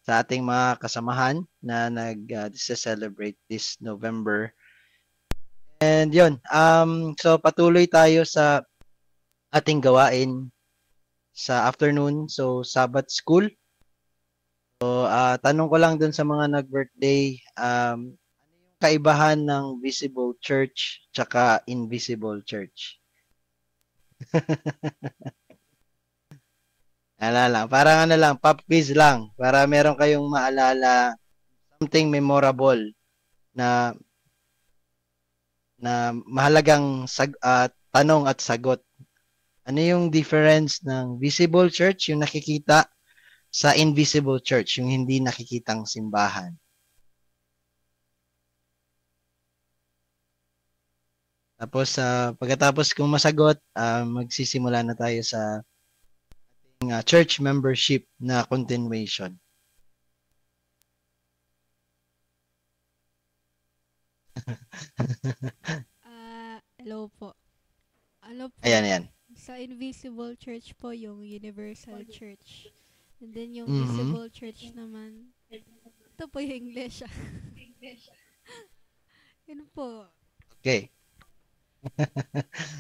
sa ating mga kasamahan na nag-celebrate this November. And yun, so patuloy tayo sa ating gawain sa afternoon. So, Sabbath school. So, tanong ko lang dun sa mga nag-birthday, kaibahan ng visible church tsaka invisible church? Lang, parang pop quiz lang, para meron kayong maalala, something memorable na mahalagang tanong at sagot. Ano yung difference ng visible church, yung nakikita, sa invisible church, yung hindi nakikitang simbahan? Tapos, pagkatapos kong masagot, magsisimula na tayo sa ating church membership na continuation. Hello po. Ano po? Ayan. Sa Invisible Church po, yung Universal Church. And then yung Mm-hmm. Visible Church naman, ito po yung Iglesia. Yun po. Okay.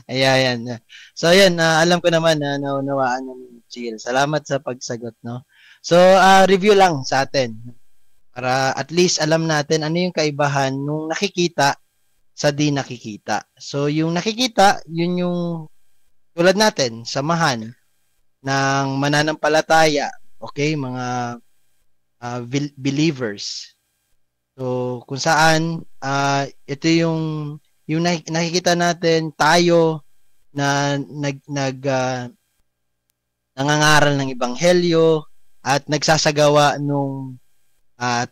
Ayan. So, ayan, alam ko naman na naunawaan ng Jill. Salamat sa pagsagot, no? So, review lang sa atin. Para at least alam natin ano yung kaibahan nung nakikita sa di nakikita. So, yung nakikita, yun yung tulad natin, samahan ng mananampalataya, okay, mga believers. So, kung saan, ito yung nakikita natin, tayo na nangangaral ng ebanghelyo at nagsasagawa nung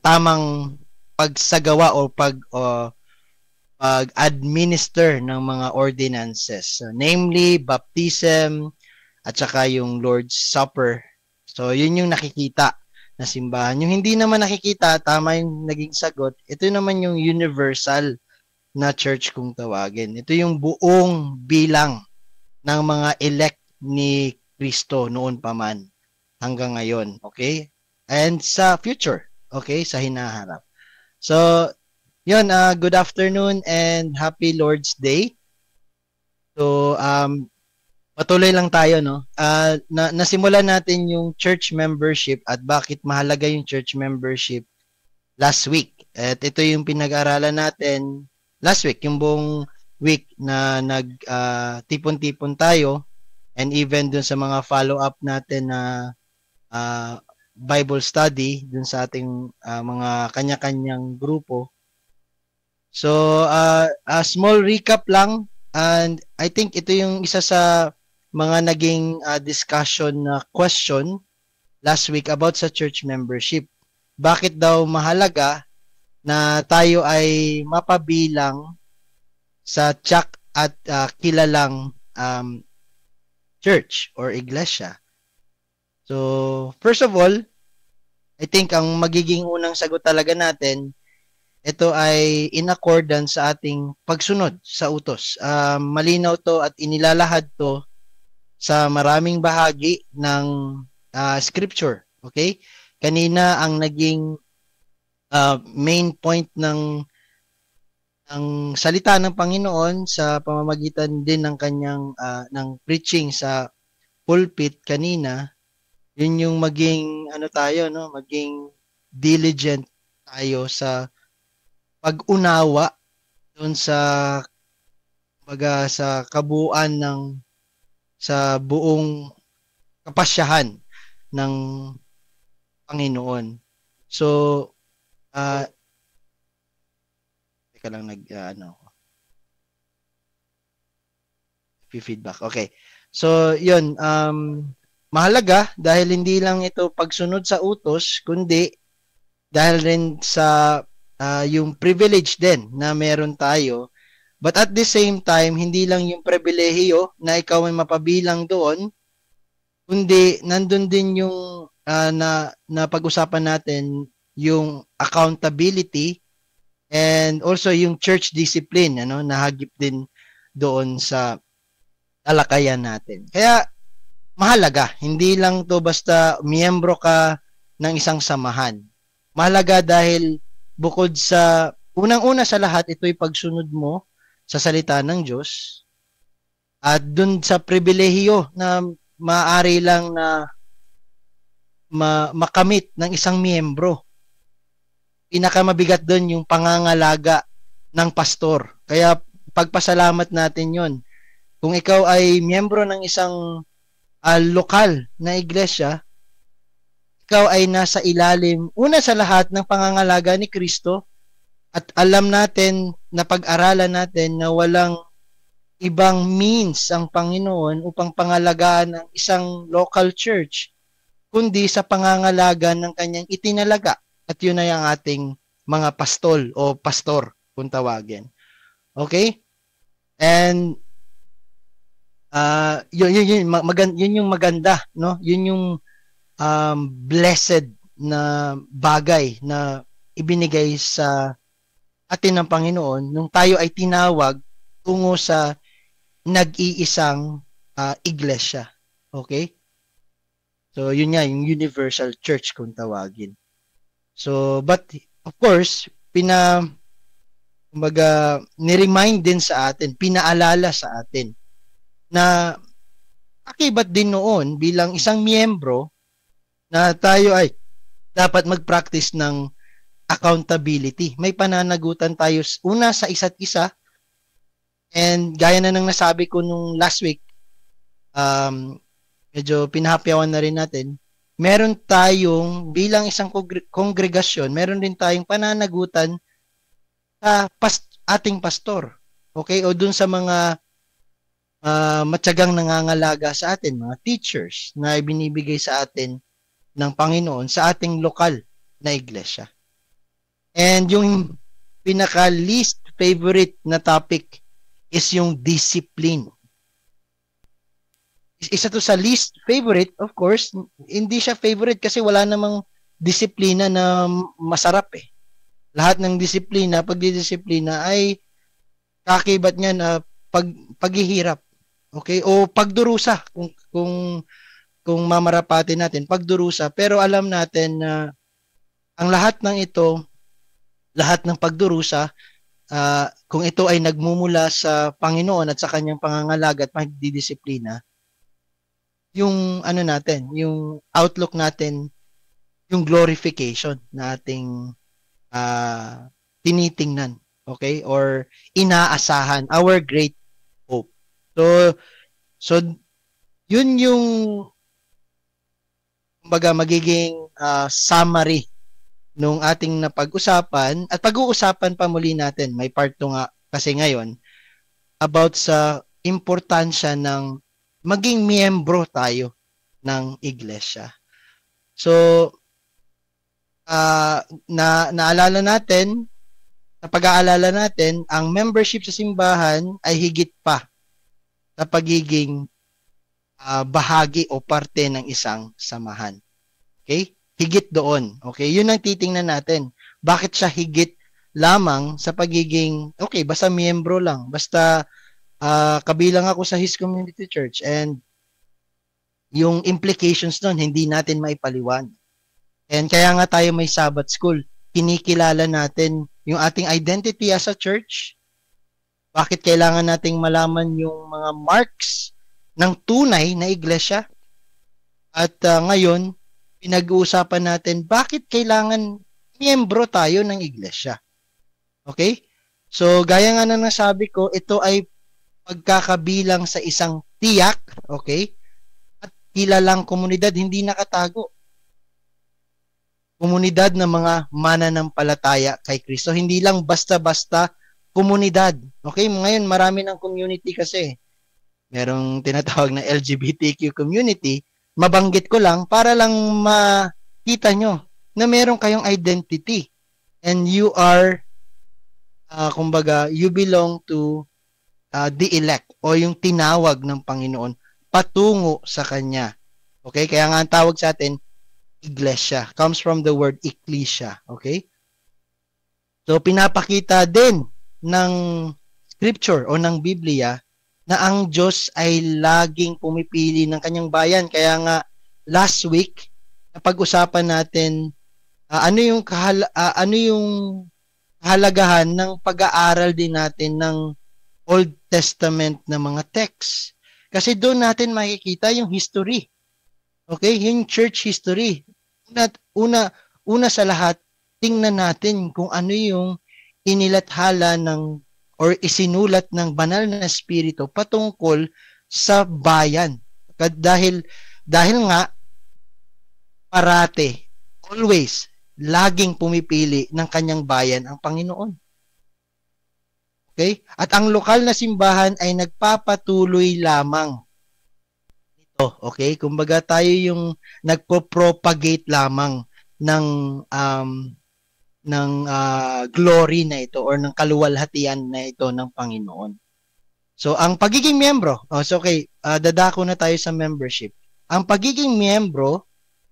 tamang pagsagawa o pag-administer ng mga ordinances. So, namely, baptism at saka yung Lord's Supper. So, yun yung nakikita na simbahan. Yung hindi naman nakikita, tama yung naging sagot, ito naman yung universal na church kung tawagin. Ito yung buong bilang ng mga elect ni Kristo noon pa man hanggang ngayon. Okay? And sa future. Okay? Sa hinaharap. So, yun, good afternoon and happy Lord's Day. So, patuloy lang tayo, no? Nasimulan natin yung church membership at bakit mahalaga yung church membership last week. At ito yung pinag-aralan natin last week, yung buong week na nag-tipon-tipon tayo, and even dun sa mga follow-up natin na Bible study dun sa ating mga kanya-kanyang grupo. So, a small recap lang, and I think ito yung isa sa mga naging discussion na question last week about sa church membership. Bakit daw mahalaga na tayo ay mapabilang sa tsak at kilalang church or iglesia? So, first of all, I think ang magiging unang sagot talaga natin, ito ay in accordance sa ating pagsunod sa utos. Malinaw to at inilalahad to sa maraming bahagi ng scripture. Okay? Kanina ang naging main point ng salita ng Panginoon sa pamamagitan din ng kanyang ng preaching sa pulpit kanina, yun yung maging maging diligent tayo sa pag-unawa doon sa kabuuan sa buong kapasyahan ng Panginoon. So, teka lang feedback. Okay. So, yun, mahalaga dahil hindi lang ito pagsunod sa utos, kundi dahil rin sa yung privilege din na meron tayo. But at the same time, hindi lang yung pribilehiyo na ikaw ay mapabilang doon, kundi nandun din yung na pag-usapan natin yung accountability and also yung church discipline, nahagip din doon sa talakayan natin. Kaya mahalaga, hindi lang to basta miyembro ka ng isang samahan. Mahalaga dahil bukod sa unang-una sa lahat, ito'y pagsunod mo sa salita ng Diyos at dun sa pribilehiyo na maaari lang na makamit ng isang miyembro. Pinakamabigat doon yung pangangalaga ng pastor. Kaya pagpasalamat natin yon. Kung ikaw ay miyembro ng isang lokal na iglesia, ikaw ay nasa ilalim, una sa lahat, ng pangangalaga ni Kristo, at alam natin na pag-aralan natin na walang ibang means ang Panginoon upang pangalagaan ang isang local church, kundi sa pangangalaga ng kanyang itinalaga. At yun ay ang ating mga pastol o pastor, kung tawagin. Okay? And yun yung maganda, no? Yun yung blessed na bagay na ibinigay sa atin ng Panginoon nung tayo ay tinawag tungo sa nag-iisang iglesia. Okay? So, yun nga, yung universal church kung tawagin. So, but, of course, niremind din sa atin, pinaalala sa atin, na akibat din noon bilang isang miyembro na tayo ay dapat mag-practice ng accountability. May pananagutan tayo una sa isa't isa, and gaya na nang nasabi ko nung last week, medyo pinahapyawan na rin natin, meron tayong bilang isang kongregasyon, meron din tayong pananagutan sa ating pastor. Okay? O dun sa mga matyagang nangangalaga sa atin, mga teachers na ibinibigay sa atin ng Panginoon sa ating lokal na iglesia. And yung pinaka least favorite na topic is yung discipline. Isa to sa least favorite, of course, hindi siya favorite kasi wala namang disiplina na masarap eh. Lahat ng disiplina, pagdidisiplina ay kakibat niya na paghihirap. Okay? O pagdurusa kung mamarapatin natin, pagdurusa. Pero alam natin na ang lahat ng ito, lahat ng pagdurusa, kung ito ay nagmumula sa Panginoon at sa kanyang pangangalaga at pagdidisiplina, yung natin, yung outlook natin, yung glorification na ating tinitingnan, okay? Or inaasahan, our great hope. So yun yung kumbaga magiging summary nung ating napag-usapan, at pag-uusapan pa muli natin, may part 2 nga kasi ngayon, about sa importansya ng maging miyembro tayo ng iglesia. So, naalala natin, sa pag-aalala natin, ang membership sa simbahan ay higit pa sa pagiging bahagi o parte ng isang samahan. Okay? Higit doon. Okay? Yun ang titingnan natin. Bakit siya higit lamang sa pagiging, okay, basta miyembro lang, basta kabilang ako sa His Community Church, and yung implications nun, hindi natin maipaliwan. And kaya nga tayo may Sabbath School. Kinikilala natin yung ating identity as a church. Bakit kailangan nating malaman yung mga marks ng tunay na iglesia? At ngayon, pinag-uusapan natin bakit kailangan miyembro tayo ng iglesia. Okay? So, gaya nga na nasabi ko, ito ay pagkakabilang sa isang tiyak, okay? At kilalang komunidad, hindi nakatago. Komunidad ng mga mananampalataya kay Kristo. Hindi lang basta-basta komunidad. Okay? Ngayon, marami ng community kasi. Merong tinatawag na LGBTQ community. Mabanggit ko lang para lang makita nyo na meron kayong identity. And you are, kumbaga, you belong to the elect o yung tinawag ng Panginoon patungo sa Kanya. Okay? Kaya nga ang tawag sa atin, iglesia. Comes from the word ecclesia. Okay? So, pinapakita din ng scripture o ng Biblia na ang Diyos ay laging pumipili ng Kanyang bayan. Kaya nga, last week, napag-usapan natin ano yung kahalagahan ng pag-aaral din natin ng Old Testament na mga text. Kasi doon natin makikita yung history. Okay? Yung church history. Una sa lahat, tingnan natin kung ano yung inilathala ng or isinulat ng banal na espiritu patungkol sa bayan. Dahil nga parate, always, laging pumipili ng kanyang bayan ang Panginoon. Okay? At ang lokal na simbahan ay nagpapatuloy lamang ito. Okay? Kumbaga tayo yung nagpo-propagate lamang ng glory na ito or ng kaluwalhatian na ito ng Panginoon. So, ang pagiging miyembro, dadako na tayo sa membership. Ang pagiging miyembro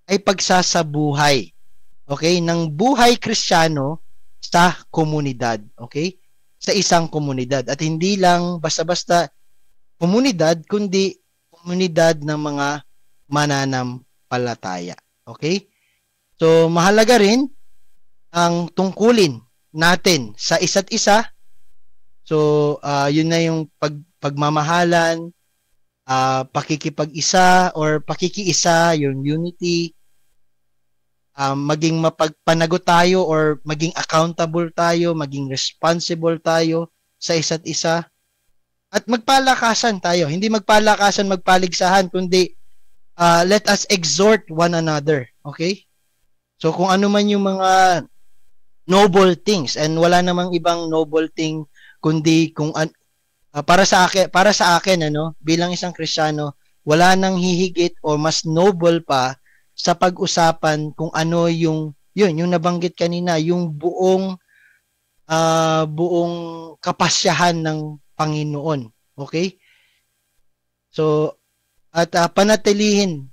ay pagsasabuhay, okay, ng buhay Kristiyano sa komunidad, okay? Sa isang komunidad. At hindi lang basta-basta komunidad, kundi komunidad ng mga mananampalataya, okay? So, mahalaga rin ang tungkulin natin sa isa't isa. So, yun na yung pagmamahalan, pakikipag-isa or pakikiisa, yung unity, maging mapagpanagot tayo or maging accountable tayo, maging responsible tayo sa isa't isa. At magpalakasan tayo. Hindi magpalakasan, magpaligsahan, kundi let us exhort one another. Okay? So, kung ano man yung mga noble things, and wala namang ibang noble thing kundi kung para sa akin bilang isang Kristiyano, wala nang hihigit o mas noble pa sa pag-usapan kung ano yung nabanggit kanina, yung buong kapasyahan ng Panginoon. Okay? So at panatilihin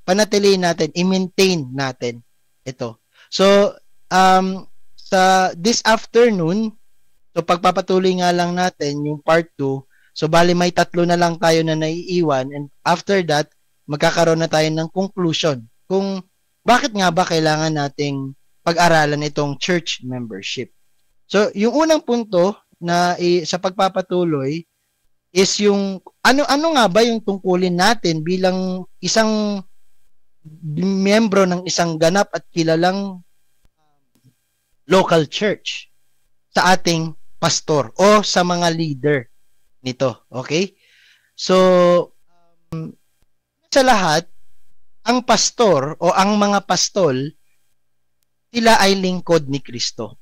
natin, i-maintain natin ito. So sa this afternoon, so pagpapatuloy nga lang natin yung part 2. So bali may 3 na lang tayo na naiiwan, and after that magkakaroon na tayo ng conclusion kung bakit nga ba kailangan nating pag-aralan itong church membership. So yung unang punto na sa pagpapatuloy is yung ano nga ba yung tungkulin natin bilang isang miyembro ng isang ganap at kilalang local church sa ating pastor o sa mga leader nito. Okay? So, sa lahat, ang pastor o ang mga pastol, sila ay lingkod ni Kristo.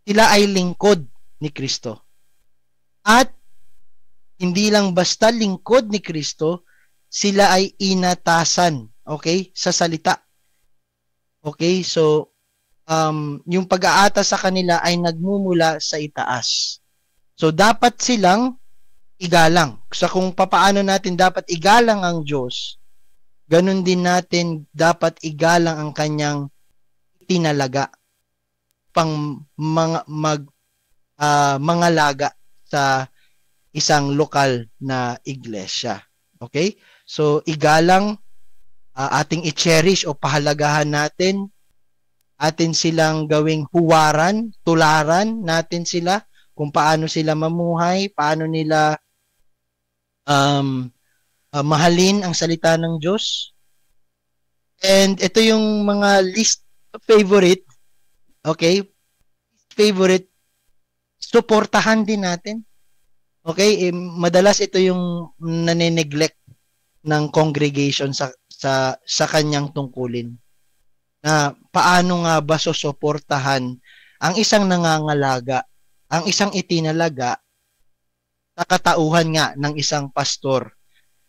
Sila ay lingkod ni Kristo. At hindi lang basta lingkod ni Kristo, sila ay inatasan, okay, sa salita. Okay? So, yung pag-aatas sa kanila ay nagmumula sa itaas. So, dapat silang igalang. So, kung papaano natin dapat igalang ang Diyos, ganun din natin dapat igalang ang kanyang tinalaga pang mga laga sa isang lokal na iglesia. Okay? So, igalang, ating i-cherish o pahalagahan natin, atin silang gawing huwaran, tularan natin sila, kung paano sila mamuhay, paano nila mahalin ang salita ng Diyos. And ito yung mga least favorite, okay? Favorite, suportahan din natin. Okay? Madalas ito yung nane-neglect ng congregation sa kanyang tungkulin. Na paano nga ba susuportahan ang isang nangangalaga, ang isang itinalaga sa katauhan nga ng isang pastor,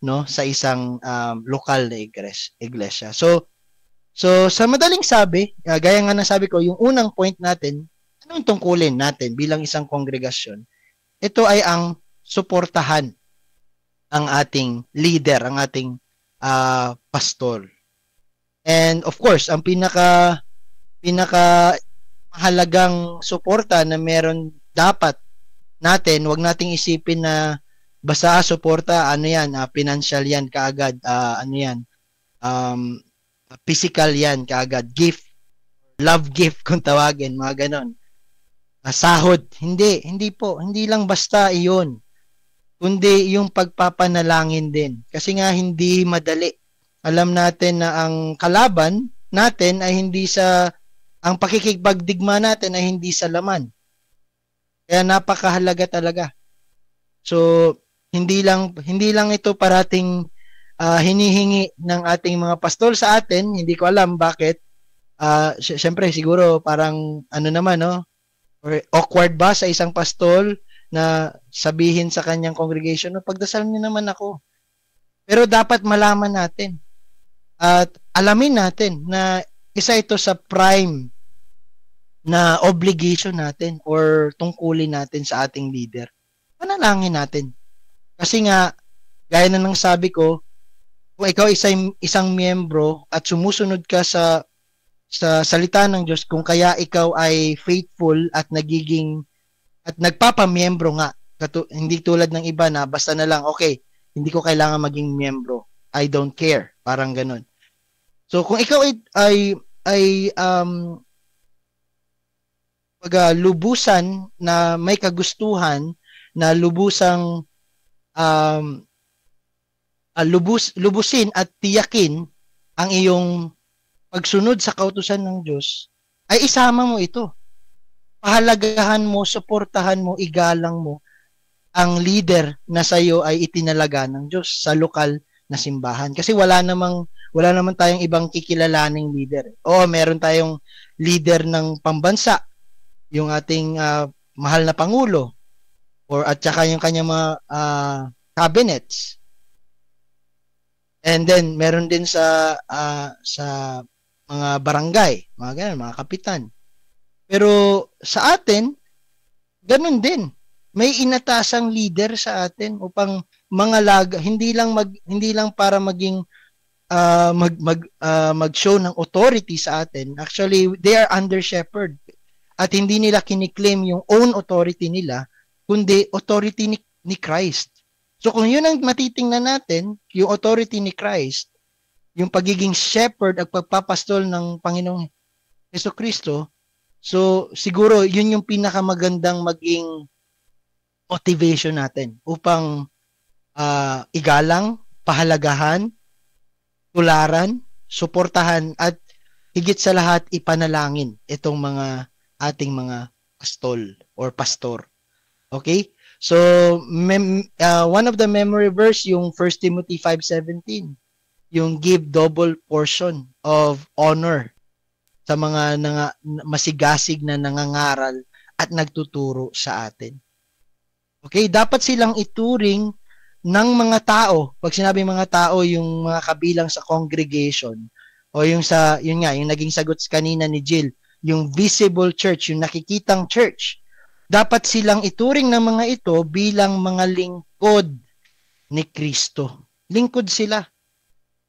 no, sa isang lokal na iglesia. So sa madaling sabi, gaya nga ng sabi ko, yung unang point natin, anong tungkulin natin bilang isang kongregasyon? Ito ay ang suportahan ang ating leader, ang ating pastor. And of course, ang pinaka mahalagang suporta na meron dapat natin, wag nating isipin na basta suporta, ano yan, financial yan kaagad, ano yan, physical yan kaagad, gift, love gift kung tawagin, mga ganon. Sahod, hindi po, hindi lang basta iyon, kundi yung pagpapanalangin din. Kasi nga hindi madali. Alam natin na ang kalaban natin ay ang pakikipagdigma natin ay hindi sa laman. Kaya napakahalaga talaga. So, hindi lang ito parating hinihingi ng ating mga pastol sa atin. Hindi ko alam bakit. Syempre, siguro parang ano naman, no? Or awkward ba sa isang pastol na sabihin sa kanyang congregation, no, pagdasal niyo naman ako. Pero dapat malaman natin at alamin natin na isa ito sa prime na obligation natin or tungkulin natin sa ating leader. Panalangin natin. Kasi nga, gaya na ng sabi ko, kung ikaw isang miyembro at sumusunod ka sa salita ng Diyos, kung kaya ikaw ay faithful at nagpapamiyembro nga, hindi tulad ng iba na basta na lang, okay, hindi ko kailangan maging miyembro. I don't care. Parang ganun. So, kung ikaw ay lubusan na may kagustuhan na lubusin at tiyakin ang iyong pagsunod sa kautusan ng Diyos, ay isama mo ito. Pahalagahan mo, suportahan mo, igalang mo ang leader na sa iyo ay itinalaga ng Diyos sa lokal na simbahan. Kasi wala naman tayong ibang kikilalaning leader. Oo, meron tayong leader ng pambansa, yung ating mahal na Pangulo, at saka yung kanyang mga cabinets. And then, meron din sa mga barangay, mga ganun, mga kapitan. Pero sa atin, ganun din. May inatasang leader sa atin upang hindi lang para maging mag-show ng authority sa atin. Actually, they are under shepherd. At hindi nila kiniklaim yung own authority nila, kundi authority ni Christ. So kung yun ang matitingnan natin, yung authority ni Christ, yung pagiging shepherd at pagpapastol ng Panginoong Jesucristo, so siguro yun yung pinakamagandang maging motivation natin upang igalang, pahalagahan, tularan, suportahan, at higit sa lahat ipanalangin itong mga ating mga pastol or pastor. Okay? So, one of the memory verse, yung 1 Timothy 5:17, yung give double portion of honor sa mga masigasig na nangangaral at nagtuturo sa atin. Okay? Dapat silang ituring ng mga tao. Pag sinabi mga tao, yung mga kabilang sa congregation, o yung naging sagot kanina ni Jill, yung visible church, yung nakikitang church, dapat silang ituring ng mga ito bilang mga lingkod ni Kristo. Lingkod sila.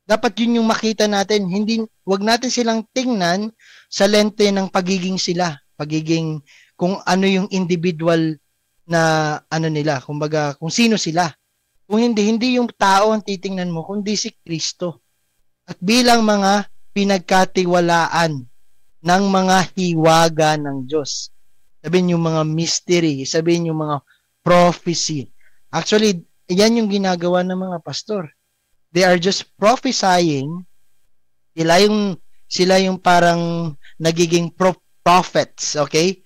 Dapat yun yung makita natin. Wag natin silang tingnan sa lente ng pagiging kung ano yung individual na nila, kumbaga kung sino sila. Kung hindi yung tao ang titingnan mo, kundi si Kristo. At bilang mga pinagkatiwalaan ng mga hiwaga ng Diyos. Sabihin yung mga mystery, sabihin yung mga prophecy. Actually, yan yung ginagawa ng mga pastor. They are just prophesying. Sila yung parang nagiging prophets, okay?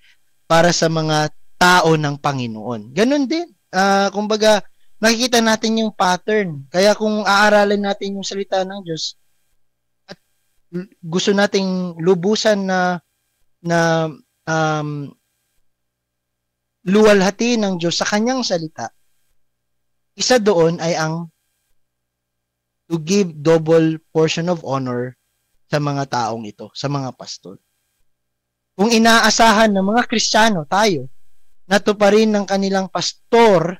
Para sa mga tao ng Panginoon. Ganun din. Kumbaga, nakikita natin yung pattern. Kaya kung aaralin natin yung salita ng Diyos, at gusto nating lubusan na luwalhati ng Diyos sa kanyang salita, isa doon ay ang to give double portion of honor sa mga taong ito, sa mga pastor. Kung inaasahan ng mga Kristiyano, tayo, na tuparin ng kanilang pastor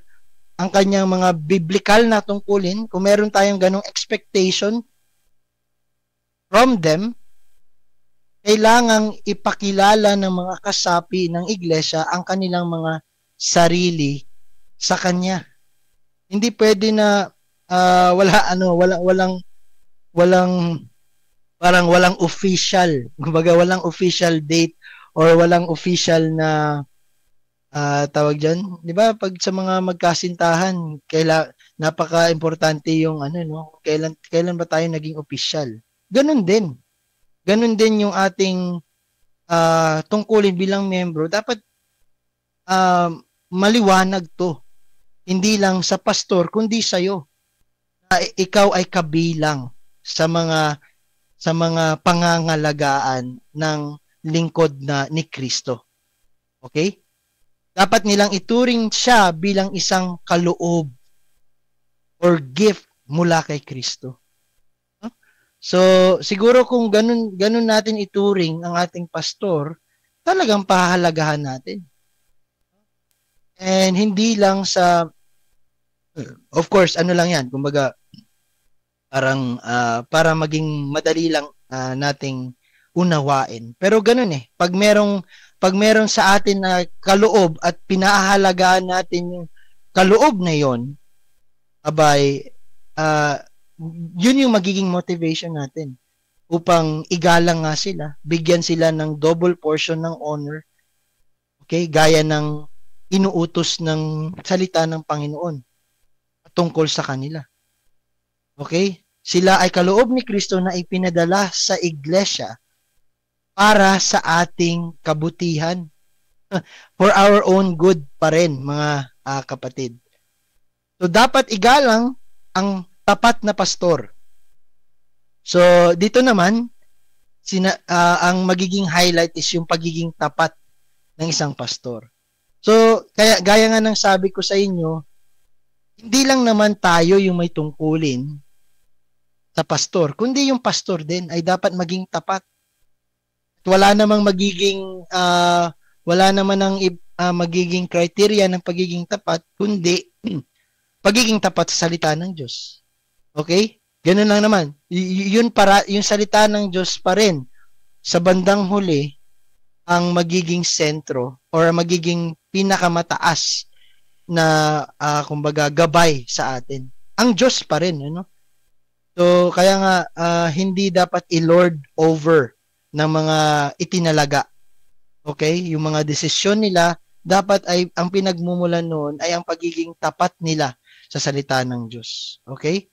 ang kanyang mga biblical na tungkulin, kung meron tayong ganong expectation from them, kailangang ipakilala ng mga kasapi ng iglesia ang kanilang mga sarili sa kanya. Hindi pwede na walang parang walang official, kumbaga walang official date or walang official na tawag diyan, 'di ba? Pag sa mga magkasintahan, napaka-importante yung ano no, kailan ba tayo naging official? Ganun din. Ganun din yung ating tungkulin bilang membro. Dapat maliwanag 'to. Hindi lang sa pastor kundi sa iyo. Ikaw ay kabilang sa mga pangangalagaan ng lingkod na ni Kristo. Okay? Dapat nilang ituring siya bilang isang kaloob or gift mula kay Kristo. So, siguro kung ganun natin ituring ang ating pastor, talagang pahahalagahan natin. And hindi lang sa, of course, ano lang yan, kumbaga, parang para maging madali lang nating unawain. Pero ganun eh, pag merong sa atin na kaloob at pinahahalagaan natin yung kaloob na yon, abay, yun yung magiging motivation natin upang igalang nga sila, bigyan sila ng double portion ng honor, okay, gaya ng inuutos ng salita ng Panginoon tungkol sa kanila. Okay? Sila ay kaloob ni Kristo na ipinadala sa iglesia para sa ating kabutihan. For our own good pa rin, mga kapatid. So, dapat igalang ang tapat na pastor. So, dito naman, ang magiging highlight is yung pagiging tapat ng isang pastor. So, gaya nga ng sabi ko sa inyo, hindi lang naman tayo yung may tungkulin sa pastor, kundi yung pastor din ay dapat maging tapat. At wala namang magiging criteria ng pagiging tapat, kundi pagiging tapat sa salita ng Diyos. Okay? Ganun lang naman. Yung salita ng Diyos pa rin sa bandang huli ang magiging sentro or magiging pinakamataas na kumbaga gabay sa atin. Ang Diyos pa rin, ano? So kaya nga hindi dapat i-lord over ng mga itinalaga. Okay? Yung mga desisyon nila dapat ay ang pinagmumulan noon ay ang pagiging tapat nila sa salita ng Diyos. Okay?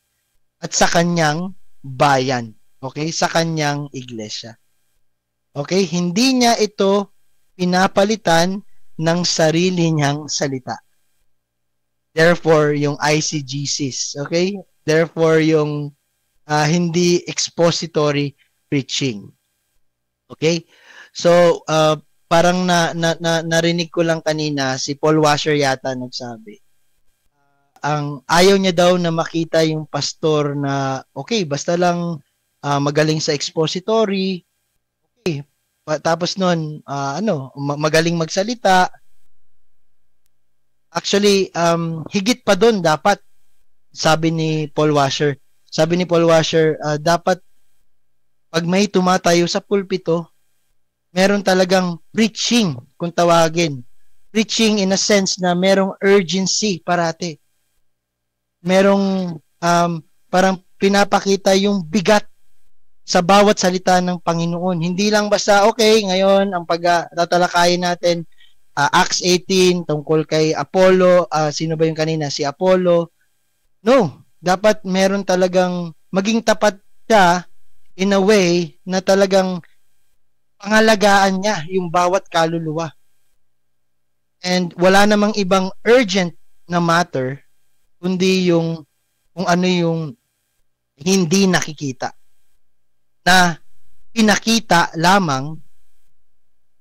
At sa kanyang bayan. Okay? Sa kanyang iglesia. Okay? Hindi niya ito pinapalitan ng sarili niyang salita. Therefore, yung ICGCs. Okay? Therefore, yung hindi expository preaching. Okay? So, parang narinig ko lang kanina, si Paul Washer yata nagsabi. Ang ayaw niya daw na makita yung pastor na, okay, basta lang magaling sa expository, okay, tapos nun, magaling magsalita. Actually, higit pa doon dapat, sabi ni Paul Washer, dapat pag may tumatayo sa pulpito, meron talagang preaching, kung tawagin. Preaching in a sense na merong urgency parati. Merong parang pinapakita yung bigat sa bawat salita ng Panginoon. Hindi lang basta, okay, ngayon ang pagtatalakayin natin, Acts 18, tungkol kay Apollo, sino ba yung kanina? Si Apollo. No, dapat meron talagang maging tapat siya in a way na talagang pangalagaan niya yung bawat kaluluwa. And wala namang ibang urgent na matter kundi yung kung ano yung hindi nakikita na pinakita lamang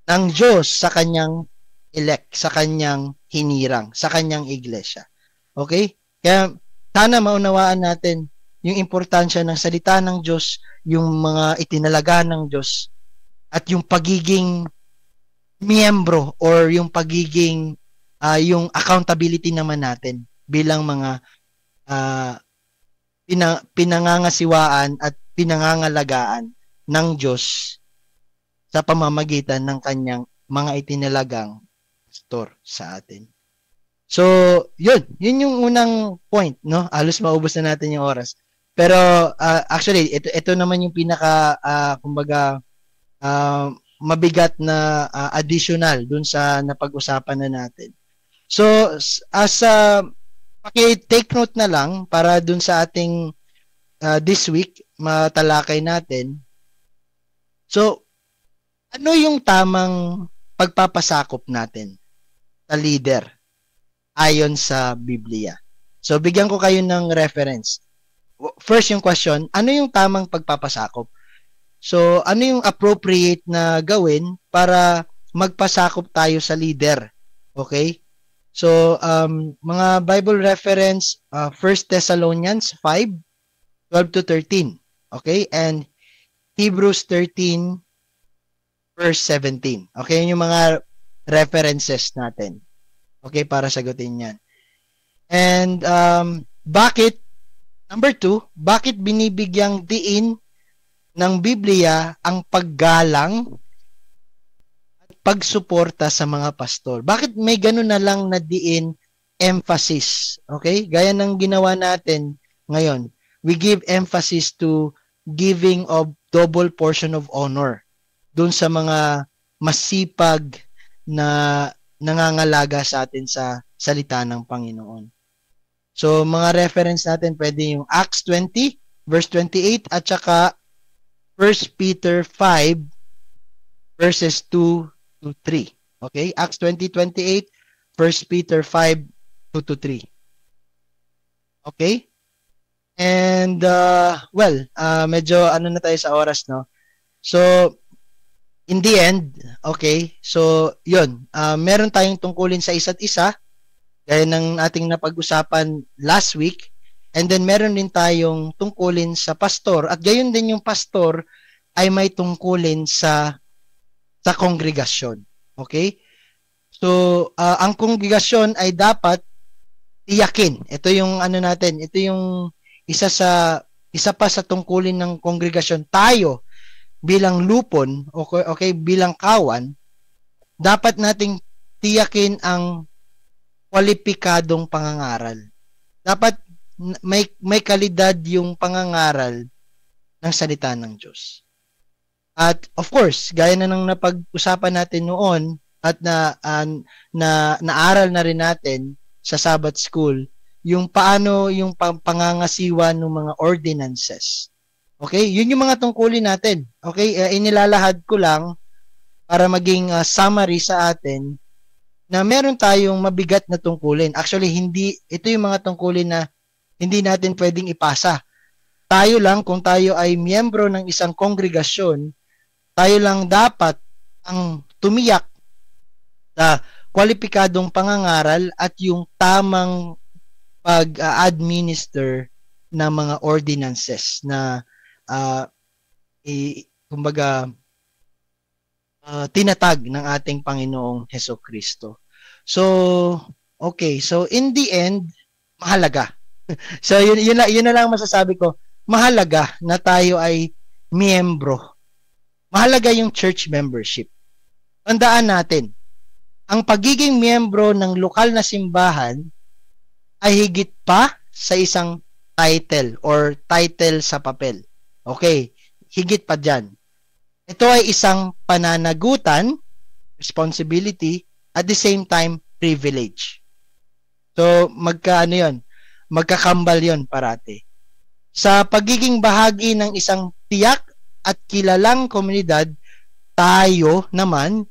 ng Diyos sa kanyang elect, sa kanyang hinirang, sa kanyang iglesia. Okay? Kaya sana maunawaan natin yung importansya ng salita ng Diyos, yung mga itinalaga ng Diyos, at yung pagiging miyembro or yung pagiging yung accountability naman natin bilang mga pinangangasiwaan at pinangangalagaan ng Diyos sa pamamagitan ng kanyang mga itinalagang pastor sa atin. So, yun yung unang point, no? Halos maubos na natin yung oras. Pero actually ito naman yung pinaka kumbaga mabigat na additional dun sa napag-usapan na natin. So as paki-take note na lang para dun sa ating this week matalakay natin. So ano yung tamang pagpapasakop natin sa leader ayon sa Biblia? So bigyan ko kayo ng reference. First yung question, ano yung tamang pagpapasakop? So, ano yung appropriate na gawin para magpasakop tayo sa leader? Okay? So, mga Bible reference, 1 Thessalonians 5:12 to 13. Okay? And Hebrews 13, verse 17. Okay? Yung mga references natin. Okay? Para sagutin yan. And, bakit? Number 2, bakit binibigyang diin ng Biblia ang paggalang at pagsuporta sa mga pastor? Bakit may ganun na lang na diin emphasis? Okay? Gaya ng ginawa natin ngayon. We give emphasis to giving of double portion of honor dun sa mga masipag na nangangalaga sa atin sa salita ng Panginoon. So, mga reference natin, pwede yung Acts 20, verse 28, at saka 1 Peter 5, verses 2 to 3. Okay? Acts 20:28, 1 Peter 5, 2 to 3. Okay? And, medyo ano na tayo sa oras, no? So, in the end, okay, so, yun, meron tayong tungkulin sa isa't isa, gaya ng ating napag-usapan last week, and then meron din tayong tungkulin sa pastor, at gayon din yung pastor ay may tungkulin sa kongregasyon. Okay? So, ang kongregasyon ay dapat tiyakin. Ito yung ano natin, ito yung isa pa sa tungkulin ng kongregasyon. Tayo bilang lupon, okay, bilang kawan, dapat nating tiyakin ang kwalipikadong pangangaral. Dapat may kalidad yung pangangaral ng salita ng Diyos. At of course, gaya na ng napag-usapan natin noon at naaral na rin natin sa Sabbath School, yung paano yung pangangasiwa ng mga ordinances. Okay? Yun yung mga tungkulin natin. Okay? Inilalahad ko lang para maging summary sa atin na meron tayong mabigat na tungkulin. Actually, ito yung mga tungkulin na hindi natin pwedeng ipasa. Tayo lang, kung tayo ay miyembro ng isang kongregasyon, tayo lang dapat ang tumiyak sa kwalipikadong pangangaral at yung tamang pag-administer ng mga ordinances na kumbaga tinatag ng ating Panginoong Hesukristo. So, okay. So, in the end, mahalaga. So, yun na lang masasabi ko. Mahalaga na tayo ay miyembro. Mahalaga yung church membership. Tandaan natin, ang pagiging miyembro ng lokal na simbahan ay higit pa sa isang title or title sa papel. Okay, higit pa dyan. Ito ay isang pananagutan, responsibility, at the same time, privilege. So, magkakambal yon parati. Sa pagiging bahagi ng isang tiyak at kilalang komunidad, tayo naman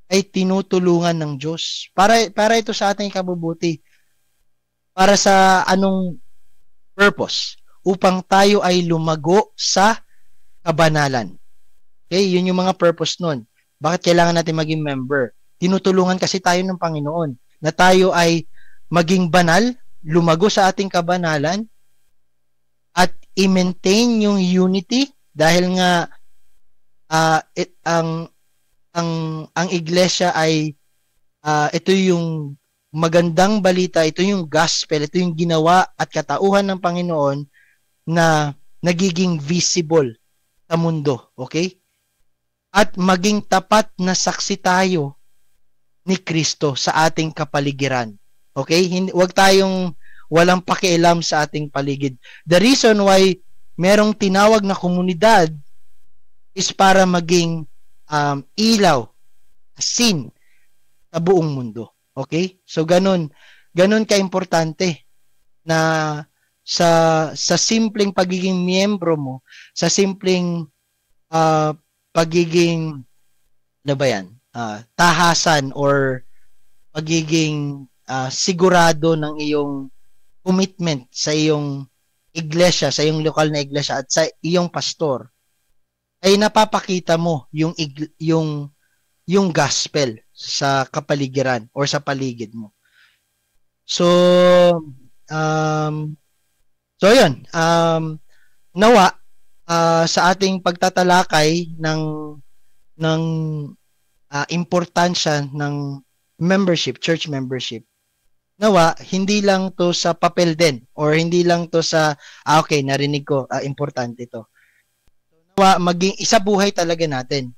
ay tinutulungan ng Diyos. Para ito sa ating kabubuti. Para sa anong purpose? Upang tayo ay lumago sa kabanalan. Okay, yun yung mga purpose nun. Bakit kailangan natin maging member? Tinutulungan kasi tayo ng Panginoon na tayo ay maging banal, lumago sa ating kabanalan, at i-maintain yung unity dahil nga ang iglesia ay ito yung magandang balita, ito yung gospel, ito yung ginawa at katauhan ng Panginoon na nagiging visible sa mundo. Okay? At maging tapat na saksi tayo ni Kristo sa ating kapaligiran. Okay? Huwag tayong walang pakialam sa ating paligid. The reason why merong tinawag na komunidad is para maging ilaw, sin sa buong mundo. Okay? So ganun kaimportante na sa simpleng pagiging miyembro mo, sa simpleng pagiging ano ba yan? Tahasan or pagiging sigurado ng iyong commitment sa iyong iglesia, sa iyong lokal na iglesia at sa iyong pastor, ay napapakita mo yung gospel sa kapaligiran or sa paligid mo. So yun, nawa sa ating pagtatalakay ng importansya ng membership, church membership, nawa hindi lang to sa papel din or hindi lang to sa okay, narinig ko, importante to. Nawa maging isabuhay talaga natin.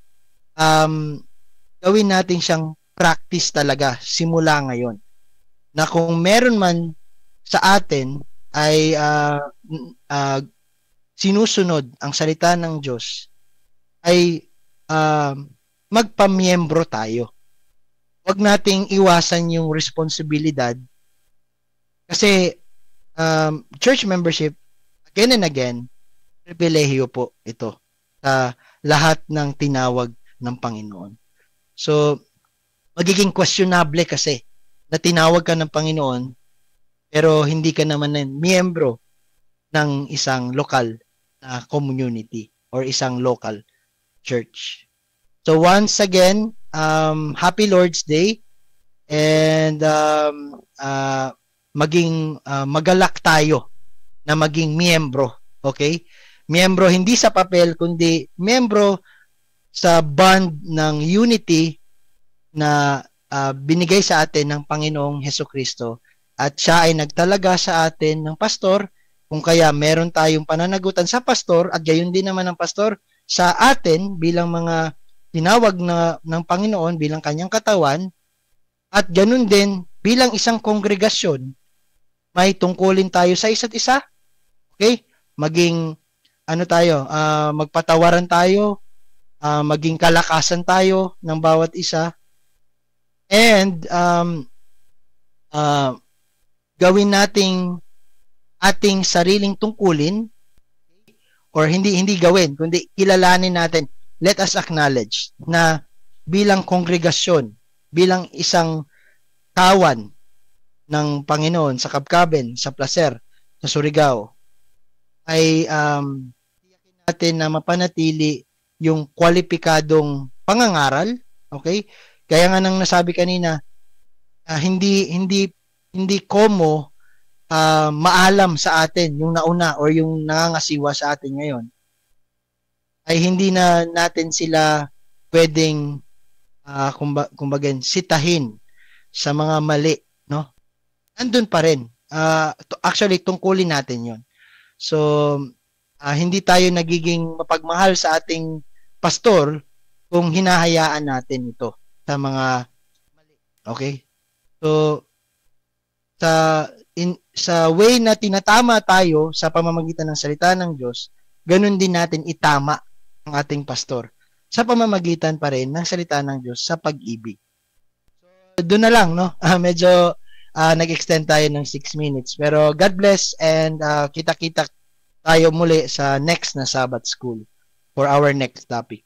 Gawin natin siyang practice talaga simula ngayon. Na kung meron man sa atin ay sinusunod ang salita ng Diyos, ay magpamiyembro tayo. Huwag nating iwasan yung responsibilidad kasi church membership, again and again, pribilehiyo po ito sa lahat ng tinawag ng Panginoon. So, magiging questionable kasi na tinawag ka ng Panginoon pero hindi ka naman miyembro ng isang local na community or isang local church. So once again, happy Lord's Day and maging magalak tayo na maging miyembro, okay? Miyembro hindi sa papel kundi miyembro sa bond ng unity na binigay sa atin ng Panginoong Hesukristo at siya ay nagtalaga sa atin ng pastor kung kaya meron tayong pananagutan sa pastor at gayon din naman ng pastor sa atin bilang mga tinawag ng Panginoon bilang kanyang katawan at ganun din bilang isang kongregasyon may tungkulin tayo sa isa't isa. Okay? Maging magpatawaran tayo, maging kalakasan tayo ng bawat isa. And gawin nating ating sariling tungkulin or hindi gawin kundi kilalanin natin. Let us acknowledge na bilang kongregasyon, bilang isang kawan ng Panginoon sa Kabkaben, sa Placer, sa Surigao ay tiyakin natin na mapanatili yung kwalipikadong pangangaral, okay? Kaya nga nang nasabi kanina, hindi komo maalam sa atin yung nauna or yung nangangasiwa sa atin ngayon, ay hindi na natin sila pwedeng kumbaga sitahin sa mga mali, no? Andun pa rin. Actually, tungkulin natin yon. So, hindi tayo nagiging mapagmahal sa ating pastor kung hinahayaan natin ito sa mga mali. Okay? So, sa way na tinatama tayo sa pamamagitan ng salita ng Diyos, ganun din natin itama ang ating pastor sa pamamagitan pa rin ng salita ng Diyos sa pag-ibig. So, doon na lang, no? Medyo nag-extend tayo ng 6 minutes. Pero God bless and kita-kita tayo muli sa next na Sabbath School for our next topic.